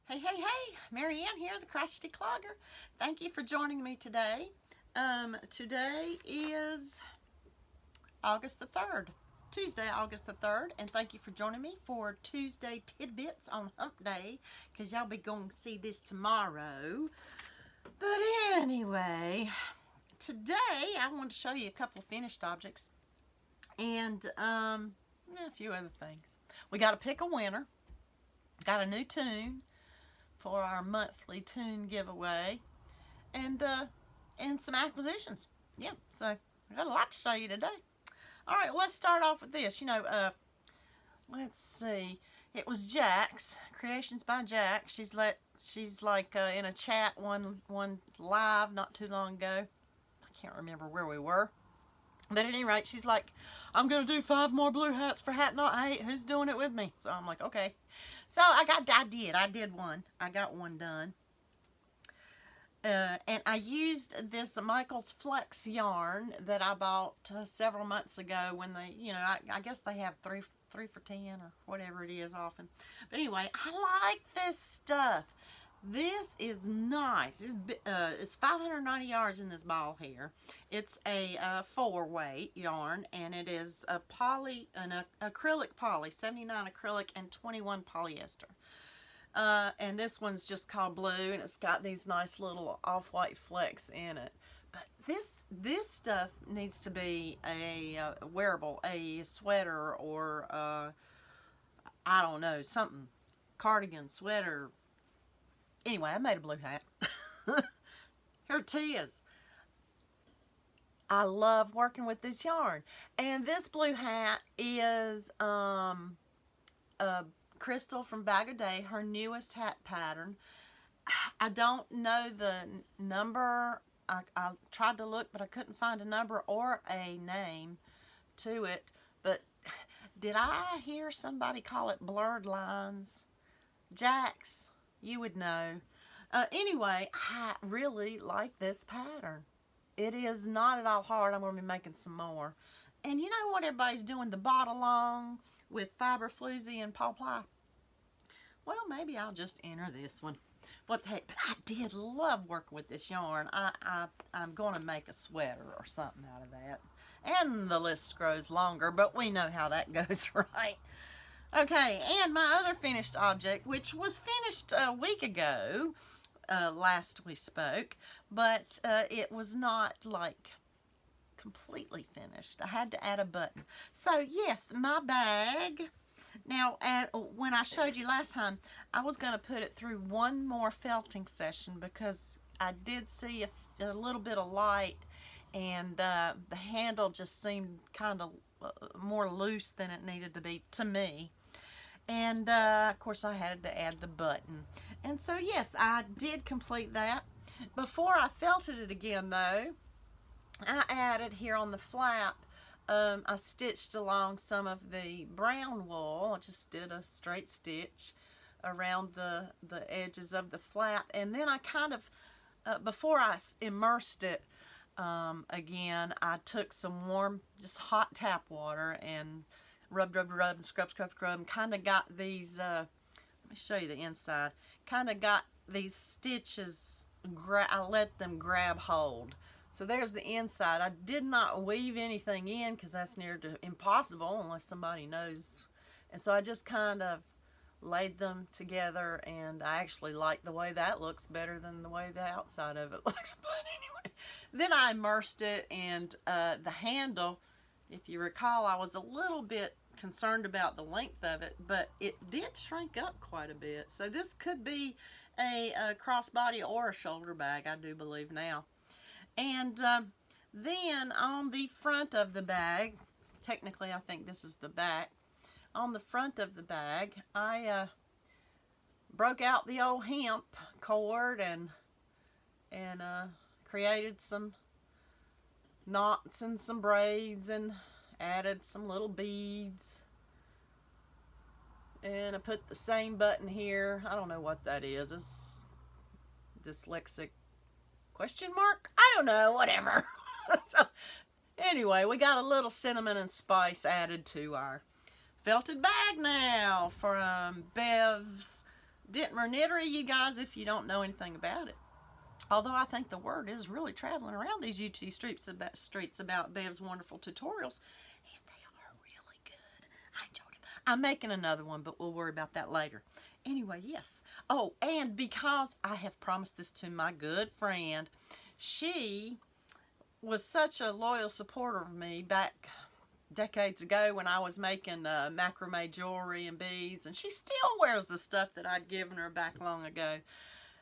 Hey, hey, hey, Marieanne here, the Crochety Clogger. Thank you for joining me today. Today is August the 3rd, Tuesday, August the 3rd, and thank you for joining me for Tuesday Tidbits on Humpday, because y'all be going to see this tomorrow. But anyway, today I want to show you a couple of finished objects and a few other things. We got to pick a winner, got a new tune for our monthly tune giveaway, and some acquisitions. Yeah, so I got a lot to show you today. All right, let's start off with this. Let's see. It was Jack's Creations by Jack. She's like in a chat one live not too long ago. I can't remember where we were. But at any rate, she's like, I'm going to do 5 more blue hats for Hat Not Hate. Who's doing it with me? So I'm like, okay. So I did one. I got one done. And I used this Michael's Flex yarn that I bought several months ago when they, I guess they have 3 for 10 or whatever it is often. But anyway, I like this stuff. This is nice. It's 590 yards in this ball here. It's a 4-weight yarn, and it is an acrylic poly, 79 acrylic and 21 polyester. And this one's just called Blue, and it's got these nice little off-white flecks in it. But this stuff needs to be a wearable, a sweater, or I don't know, something, cardigan, sweater. Anyway, I made a blue hat. Here it is. I love working with this yarn. And this blue hat is Crystal from Bag of Day, her newest hat pattern. I don't know the number. I tried to look, but I couldn't find a number or a name to it. But did I hear somebody call it blurred lines? Jack's. You would know. Anyway, I really like this pattern. It is not at all hard. I'm going to be making some more. And you know what everybody's doing? The bot along with fiber floozy and paw ply. Well, maybe I'll just enter this one. What the heck? But I did love working with this yarn. I'm going to make a sweater or something out of that. And the list grows longer, but we know how that goes, right? Okay, and my other finished object, which was finished a week ago, last we spoke, but it was not like completely finished. I had to add a button. So yes, my bag. Now, when I showed you last time, I was going to put it through one more felting session because I did see a little bit of light, and the handle just seemed kind of more loose than it needed to be to me. And of course I had to add the button. And so yes, I did complete that. Before I felted it again though, I added here on the flap, I stitched along some of the brown wool. I just did a straight stitch around the edges of the flap, and then I kind of, before I immersed it again, I took some warm, just hot tap water and rub, and scrub, and kind of got these, let me show you the inside, kind of got these stitches, I let them grab hold. So there's the inside. I did not weave anything in because that's near to impossible unless somebody knows. And so I just kind of laid them together, and I actually like the way that looks better than the way the outside of it looks. But anyway, then I immersed it, and the handle, if you recall, I was a little bit concerned about the length of it, but it did shrink up quite a bit. So this could be a crossbody or a shoulder bag, I do believe now. And then on the front of the bag, technically I think this is the back, on the front of the bag, I broke out the old hemp cord and created some knots and some braids and added some little beads. And I put the same button here. I don't know what that is. It's dyslexic question mark? I don't know, whatever. So anyway, we got a little cinnamon and spice added to our felted bag now from Bev's Dittmer knittery, you guys, if you don't know anything about it. Although I think the word is really traveling around these YouTube streets about Bev's wonderful tutorials, and they are really good. I enjoyed them. I'm making another one, but we'll worry about that later. Anyway, yes. Oh, and because I have promised this to my good friend, she was such a loyal supporter of me back decades ago when I was making macrame jewelry and beads, and she still wears the stuff that I'd given her back long ago.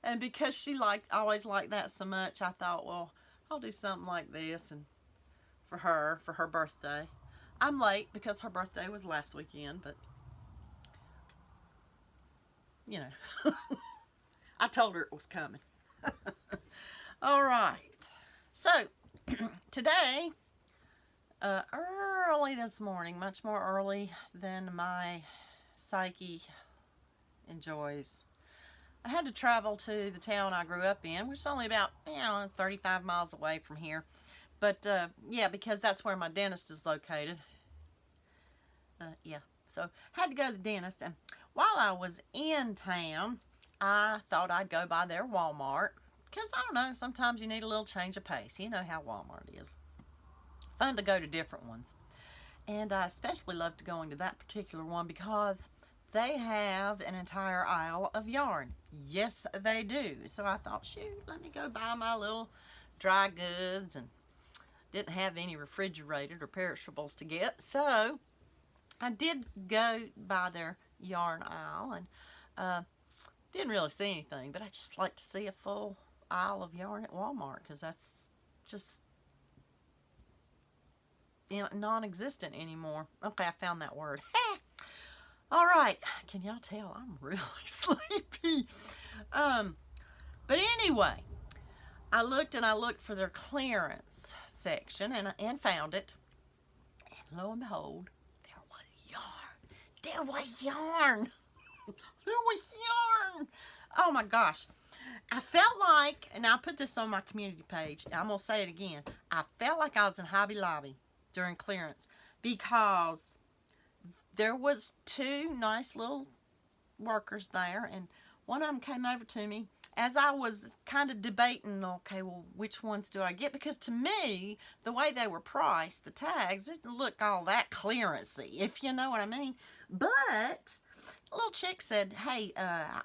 And because she always liked that so much, I thought, well, I'll do something like this and for her birthday. I'm late because her birthday was last weekend, but you know, I told her it was coming. All right. So today, early this morning, much more early than my psyche enjoys, I had to travel to the town I grew up in, which is only about 35 miles away from here. But yeah, because that's where my dentist is located. Yeah, so had to go to the dentist, and while I was in town, I thought I'd go by their Walmart, because I don't know, sometimes you need a little change of pace. You know how Walmart is. Fun to go to different ones. And I especially loved going to that particular one because they have an entire aisle of yarn. Yes, they do. So I thought, shoot, let me go buy my little dry goods, and didn't have any refrigerated or perishables to get. So I did go by their yarn aisle, and didn't really see anything, but I just like to see a full aisle of yarn at Walmart, because that's just non-existent anymore. Okay, I found that word. All right, can y'all tell I'm really sleepy? But anyway, I looked and I looked for their clearance section, and found it. And lo and behold, there was yarn. There was yarn. There was yarn. Oh my gosh. I felt like, and I'll put this on my community page, I'm going to say it again. I felt like I was in Hobby Lobby during clearance, because there was two nice little workers there, and one of them came over to me as I was kind of debating, okay, well, which ones do I get? Because to me, the way they were priced, the tags, didn't look all that clearancey, if you know what I mean. But the little chick said, hey,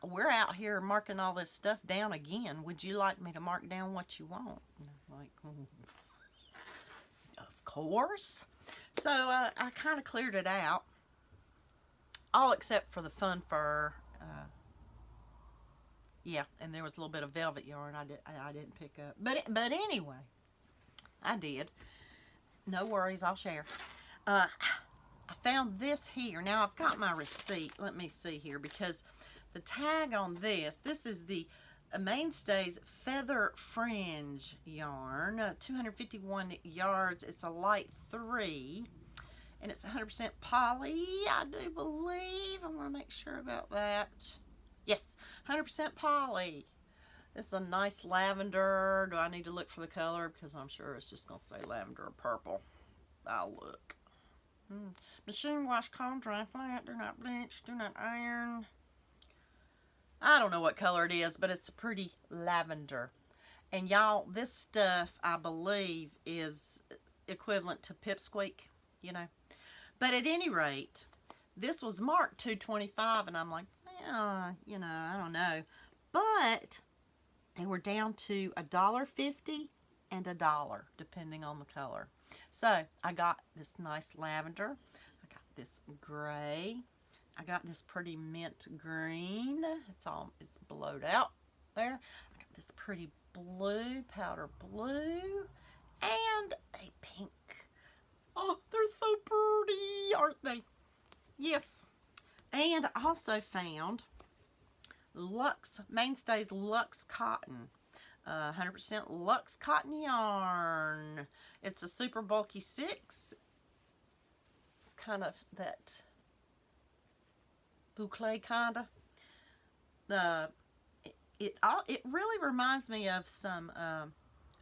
we're out here marking all this stuff down again. Would you like me to mark down what you want? And I'm like, of course. So I kind of cleared it out, all except for the fun fur. Yeah, and there was a little bit of velvet yarn I didn't pick up. But anyway, I did. No worries, I'll share. I found this here. Now I've got my receipt. Let me see here, because the tag on this is the Mainstays Feather Fringe yarn, 251 yards. It's a light 3, and it's 100% poly, I do believe. I want to make sure about that. Yes, 100% poly. It's a nice lavender. Do I need to look for the color? Because I'm sure it's just going to say lavender or purple. I'll look. Machine wash, cold dry, flat, do not bleach, do not iron. I don't know what color it is, but it's a pretty lavender. And y'all, this stuff, I believe, is equivalent to pipsqueak, you know. But at any rate, this was marked $2.25, and I'm like, you know, I don't know. But they were down to $1.50 and $1, depending on the color. So I got this nice lavender. I got this gray. I got this pretty mint green. It's blowed out there. I got this pretty blue, powder blue, and a pink. Oh, they're so pretty, aren't they? Yes. And I also found Mainstays Luxe Cotton. 100% Luxe Cotton yarn. It's a super bulky 6. It's kind of that boucle kinda. It really reminds me of some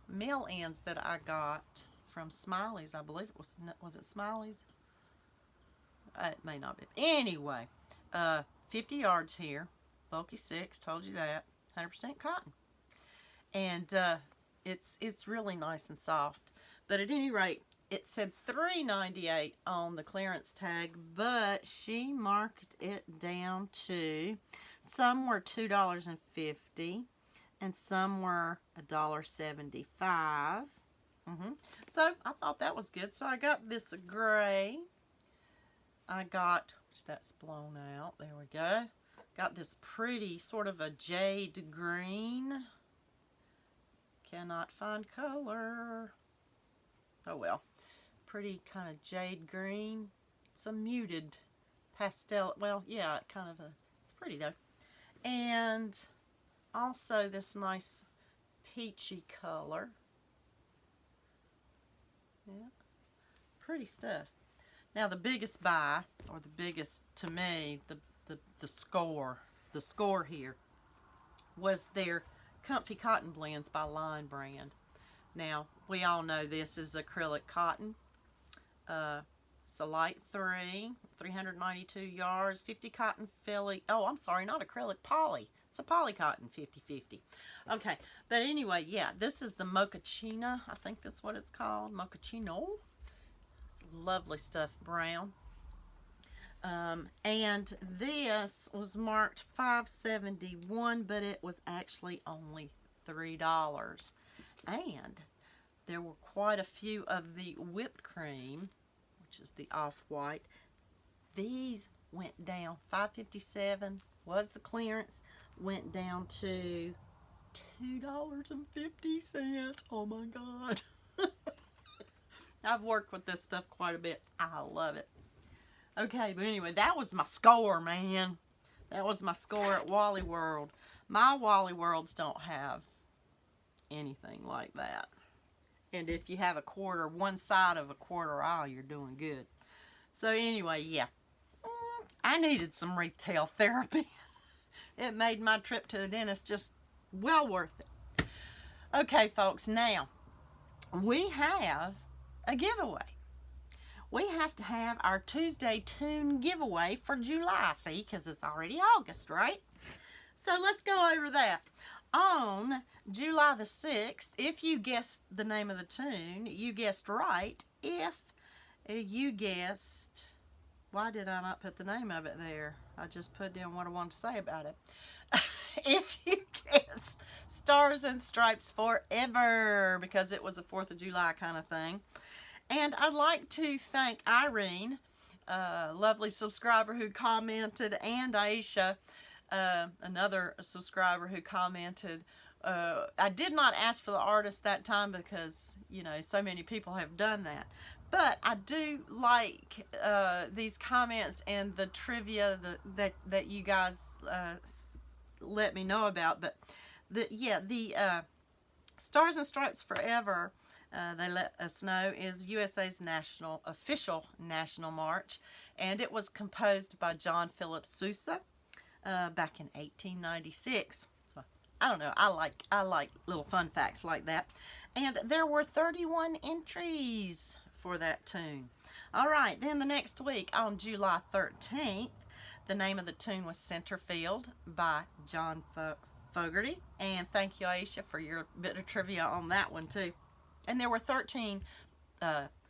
mill ends that I got from Smiley's. I believe it was it Smiley's? It may not be. Anyway, 50 yards here. bulky 6, told you that. 100% cotton. And it's really nice and soft. But at any rate, it said $3.98 on the clearance tag, but she marked it down to, some were $2.50 and some were $1.75. So I thought that was good. So I got this gray. I got, that's blown out. There we go. Got this pretty sort of a jade green. Cannot find color. Oh well. Pretty kind of jade green. It's a muted pastel. Well, yeah, kind of a, it's pretty though. And also this nice peachy color. Yeah, pretty stuff. Now the biggest buy, or the biggest to me, the score here was their Comfy Cotton Blends by Line Brand. Now we all know this is acrylic cotton. It's a light 392 yards, 50 cotton Philly. Oh, I'm sorry, not acrylic, poly. It's a poly cotton 50/50. Okay, but anyway, yeah, this is the Mochaccino. I think that's what it's called, Mochaccino. Lovely stuff, brown. And this was marked $5.71, but it was actually only $3. And there were quite a few of the whipped cream, which is the off-white. These went down. $5.57 was the clearance. Went down to $2.50. Oh my God. I've worked with this stuff quite a bit. I love it. Okay, but anyway, that was my score, man. That was my score at Wally World. My Wally Worlds don't have anything like that. And if you have a quarter, one side of a quarter aisle, you're doing good. So anyway, yeah. I needed some retail therapy. It made my trip to the dentist just well worth it. Okay, folks, now we have a giveaway. We have to have our Tuesday Tune giveaway for July, see, because it's already August, right? So let's go over that. On July the 6th, if you guessed the name of the tune, you guessed right. If you guessed, why did I not put the name of it there? I just put down what I wanted to say about it. If you guessed Stars and Stripes Forever, because it was a 4th of July kind of thing. And I'd like to thank Irene, lovely subscriber who commented, and Aisha, another subscriber who commented. I did not ask for the artist that time because, you know, so many people have done that. But I do like these comments and the trivia that you guys let me know about. But the Stars and Stripes Forever, they let us know, is USA's official national march, and it was composed by John Philip Sousa back in 1896. So I don't know. I like little fun facts like that. And there were 31 entries for that tune. All right, then the next week on July 13th, the name of the tune was Centerfield by John Fogerty. And thank you, Aisha, for your bit of trivia on that one too. And there were 13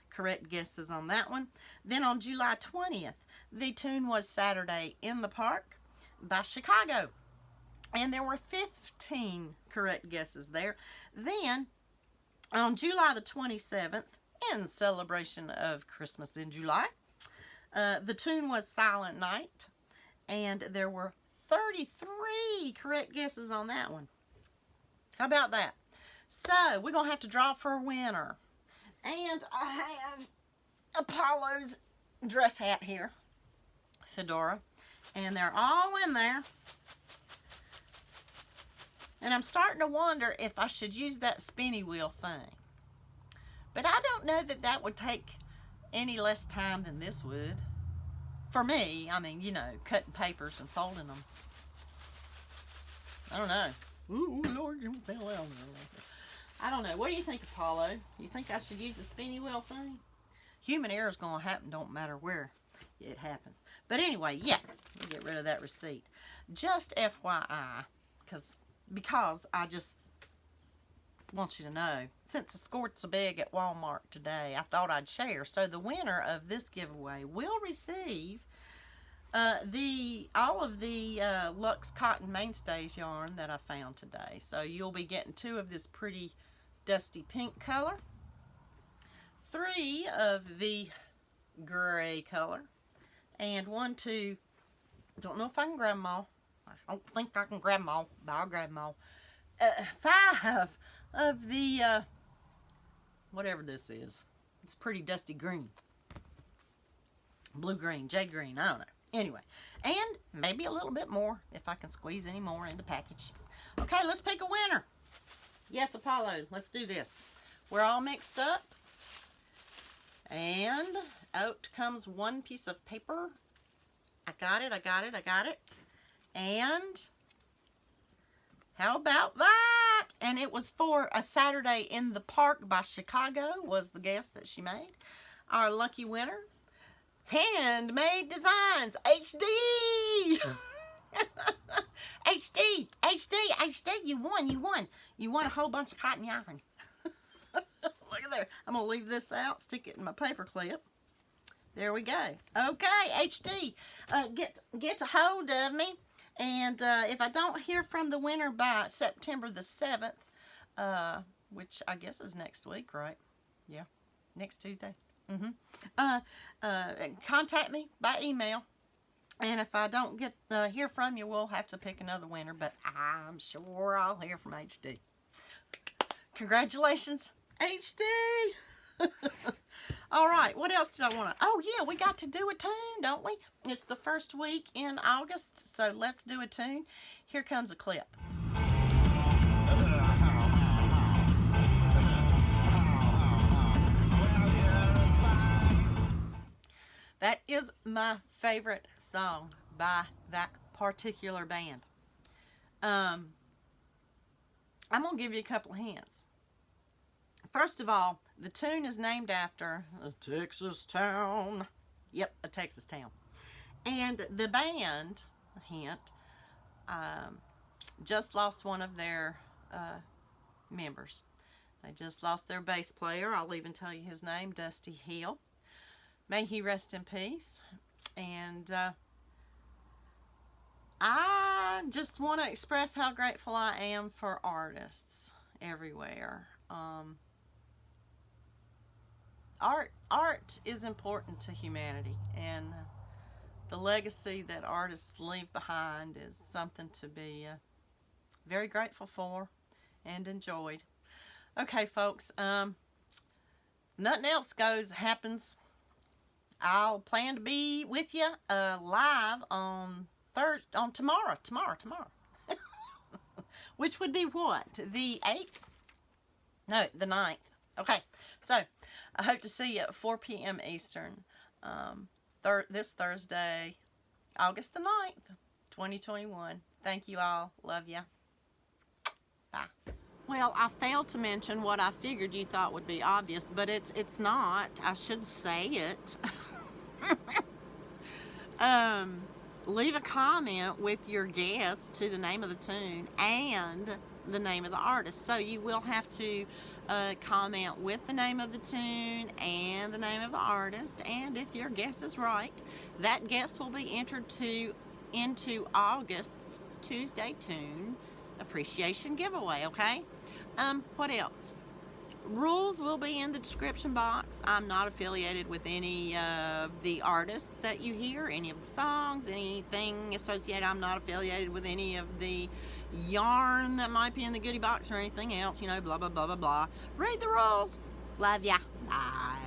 correct guesses on that one. Then on July 20th, the tune was Saturday in the Park by Chicago. And there were 15 correct guesses there. Then on July the 27th, in celebration of Christmas in July, the tune was Silent Night. And there were 33 correct guesses on that one. How about that? So, we're going to have to draw for a winner. And I have Apollo's dress hat here. Fedora. And they're all in there. And I'm starting to wonder if I should use that spinny wheel thing. But I don't know that that would take any less time than this would. For me, I mean, you know, cutting papers and folding them. I don't know. Ooh, Lord, you fell out. I don't know. What do you think, Apollo? You think I should use the spinny wheel thing? Human error is going to happen, don't matter where it happens. But anyway, yeah, we'll get rid of that receipt. Just FYI, because I just want you to know, since the score's so big at Walmart today, I thought I'd share. So the winner of this giveaway will receive all of the Luxe Cotton Mainstays yarn that I found today. So you'll be getting 2 of this pretty dusty pink color, 3 of the gray color, and 1, 2, don't know if I can grab them all. I don't think I can grab them all, but I'll grab them all. 5 of the, whatever this is. It's pretty dusty green. Blue-green, jade green, I don't know. Anyway, and maybe a little bit more if I can squeeze any more in the package. Okay, let's pick a winner. Yes, Apollo, let's do this. We're all mixed up. And out comes 1 piece of paper. I got it. And how about that? And it was for a Saturday in the Park by Chicago was the guess that she made. Our lucky winner, Handmade Designs, HD. HD, you won. You won a whole bunch of cotton yarn. Look at there. I'm going to leave this out, stick it in my paper clip. There we go. Okay, HD, get a hold of me. And if I don't hear from the winner by September the 7th, which I guess is next week, right? Yeah, next Tuesday. Contact me by email. And if I don't get hear from you, we'll have to pick another winner. But I'm sure I'll hear from HD. Congratulations, HD. All right, what else did I want to... Oh, yeah, we got to do a tune, don't we? It's the first week in August, so let's do a tune. Here comes a clip. That is my favorite song by that particular band. I'm going to give you a couple of hints. First of all, the tune is named after a Texas town. Yep, a Texas town. And the band, hint, just lost one of their members. They just lost their bass player. I'll even tell you his name, Dusty Hill. May he rest in peace. And I just want to express how grateful I am for artists everywhere. Art is important to humanity, and the legacy that artists leave behind is something to be very grateful for and enjoyed. Okay, folks, nothing else happens. I'll plan to be with you live on tomorrow, which would be what, the 8th? No, the 9th. Okay, so I hope to see you at 4 p.m. Eastern this Thursday, August the 9th, 2021. Thank you all. Love ya. Bye. Well, I failed to mention what I figured you thought would be obvious, but it's not. I should say it. Leave a comment with your guess to the name of the tune and the name of the artist. So you will have to comment with the name of the tune and the name of the artist, and if your guess is right, that guess will be entered into August's Tuesday Tune Appreciation Giveaway, okay? What else? Rules will be in the description box. I'm not affiliated with any of the artists that you hear, any of the songs, anything associated. I'm not affiliated with any of the yarn that might be in the goodie box or anything else, you know, blah, blah, blah, blah, blah. Read the rules. Love ya. Bye.